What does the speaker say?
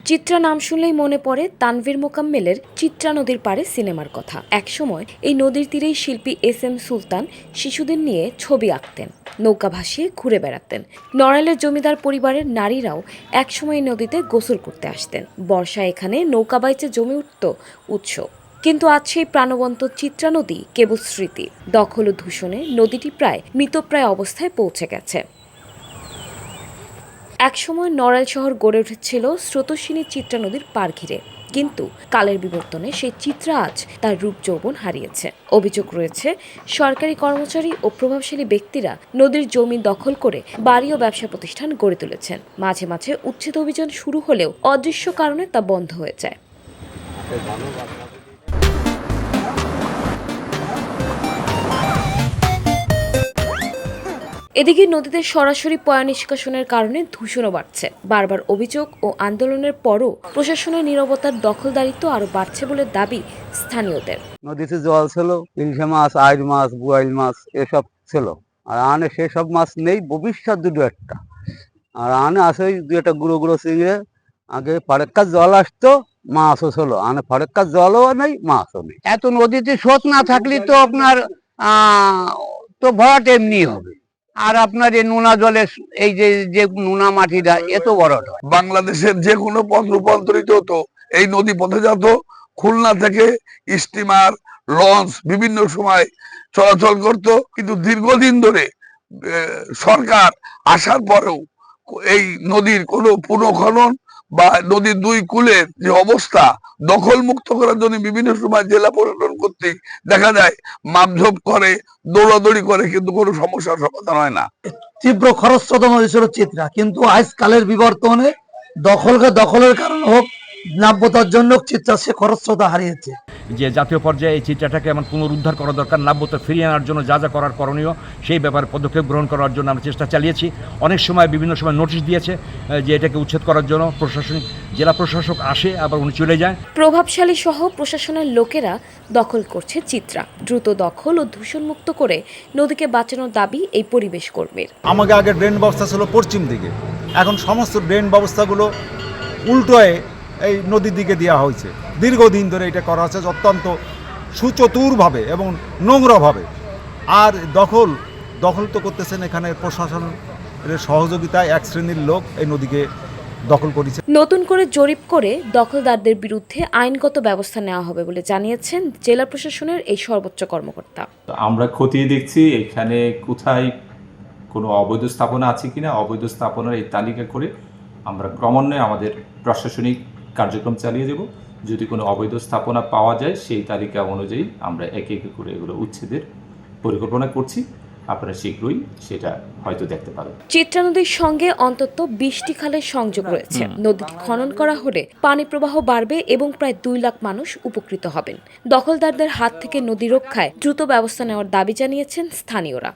চিত্রা নাম শুনলেই মনে পড়ে তানভীর মোকাম্মেলের চিত্রা নদীর পাড়ে সিনেমার কথা। একসময় এই নদীর তীরেই শিল্পী SM সুলতান শিশুদের নিয়ে ছবি আঁকতেন, নৌকা ভাসিয়ে ঘুরে বেড়াতেন। নড়াইলের জমিদার পরিবারের নারীরাও একসময় এই নদীতে গোসল করতে আসতেন। বর্ষায় এখানে নৌকা বাইচে জমে উঠত উৎস। কিন্তু আজ সেই প্রাণবন্ত চিত্রা নদী কেবল স্মৃতি। দখল ও দূষণে নদীটি প্রায় মৃতপ্রায় অবস্থায় পৌঁছে গেছে। একসময় নড়াইল শহর গড়ে উঠেছিল স্রোতস্বিনী চিত্রা নদীর পাড় ঘিরে, কিন্তু কালের বিবর্তনে সেই চিত্রা আজ তার রূপ যৌবন হারিয়েছে। অভিযোগ রয়েছে সরকারি কর্মচারী ও প্রভাবশালী ব্যক্তিরা নদীর জমি দখল করে বাড়ি ও ব্যবসা প্রতিষ্ঠান গড়ে তুলেছেন। মাঝে মাঝে উচ্ছেদ অভিযান শুরু হলেও অদৃশ্য কারণে তা বন্ধ হয়ে যায়। এদিকে নদীতে সরাসরি পয়া নিষ্কাশনের কারণে দূষণও বাড়ছে। বারবার অভিযোগ ও আন্দোলনের পরও প্রশাসনের নীরবতার দখলদারিত্ব আরো বাড়ছে বলে দাবি স্থানীয়দের। নদীতে জল ছিল, ইলশে মাছ, আইড় মাছ, বুয়াইল মাছ এসব ছিল। আর আনে সেসব মাছ নেই, ভবিষ্যৎ দুটো একটা। আর আনে আছে ওই দু একটা গুঁড়ো গুঁড়ো চিংড়ে। আগে ফারেক্কার জল আসতো, মাছও ছিল। আনে ফারেক্কার জলও নেই, মাছও নেই। এত নদীতে স্রোত না থাকলে তো আপনার তো ভরাট এমনি হবে। আর আপনার এই নোনা জলের এই যে নোনা মাটিটা এত ভরাট হয়। বাংলাদেশের যে কোনো পথ রূপান্তরিত হতো এই নদী পথে যেত। খুলনা থেকে স্টিমার, লঞ্চ বিভিন্ন সময় চলাচল করত, কিন্তু দীর্ঘদিন ধরে সরকার আসার পরেও এই নদীর কোনো পুনঃখনন বা নদীর দুই কূলের যে অবস্থা দখল মুক্ত করার জন্য বিভিন্ন সময় জেলা প্রশাসন কর্তৃক দেখা যায় মাপঝোপ করে, দৌড়াদৌড়ি করে, কিন্তু কোনো সমস্যার সমাধান হয় না। তীব্র খরস্রোত নদী ছিল চিত্রা, কিন্তু আজকালের বিবর্তনে দখলের কারণে হোক, নাব্যতার জন্য চিত্রা সে খরস্রোতা হারিয়েছে। যে জাতীয় পর্যায়ে এই চিত্রাটাকে এমন পুনরুদ্ধার করা দরকার, নাব্যতা ফিরিয়ে আনার জন্য যা যা করার করণীয় সেই ব্যাপারে পদক্ষেপ গ্রহণ করার জন্য আমরা চেষ্টা চালিয়েছি। অনেক সময় বিভিন্ন সময় নোটিশ দিয়েছে যে এটাকে উচ্ছেদ করার জন্য। প্রশাসনিক জেলা প্রশাসক আসে, আবার উনি চলে যায়। প্রভাবশালী সহ প্রশাসনের লোকেরা দখল করছে চিত্রা। দ্রুত দখল ও দূষণমুক্ত করে নদীকে বাঁচানোর দাবি এই পরিবেশ কর্মীর। আমাকে আগে ড্রেন ব্যবস্থা ছিল পশ্চিম দিকে, এখন সমস্ত ড্রেন ব্যবস্থাগুলো উল্টোয় এই নদীর দিকে দেওয়া হয়েছে। দীর্ঘদিন ধরে এটা করা হচ্ছে অত্যন্ত সুচতুরভাবে এবং নোংরাভাবে। আর দখল তো করতেছেন এখানে প্রশাসনের সহযোগিতায় এক শ্রেণীর লোক এই নদীকে দখল করেছে। নতুন করে জরিপ করে দখলদারদের বিরুদ্ধে আইনগত ব্যবস্থা নেওয়া হবে বলে জানিয়েছেন জেলা প্রশাসনের এই সর্বোচ্চ কর্মকর্তা। আমরা খতিয়ে দেখছি এখানে কোথায় কোনো অবৈধ স্থাপনা আছে কিনা। অবৈধ স্থাপনার এই তালিকা করে আমরা ক্রমান্বয়ে আমাদের প্রশাসনিক কার্যক্রম চালিয়ে যাব। যদি কোনো অবৈধ স্থাপনা পাওয়া যায় সেই তালিকা অনুযায়ী আমরা একে একে করে এগুলো উচ্ছেদের পরিকল্পনা করছি। আপনারা শীঘ্রই সেটা হয়তো দেখতে পাবেন। চিত্রা নদীর সঙ্গে অন্তত 20টি খালের সংযোগ রয়েছে। নদীটি খনন করা হলে পানি প্রবাহ বাড়বে এবং প্রায় 2 লাখ মানুষ উপকৃত হবেন। দখলদারদের হাত থেকে নদী রক্ষায় দ্রুত ব্যবস্থা নেওয়ার দাবি জানিয়েছেন স্থানীয়রা।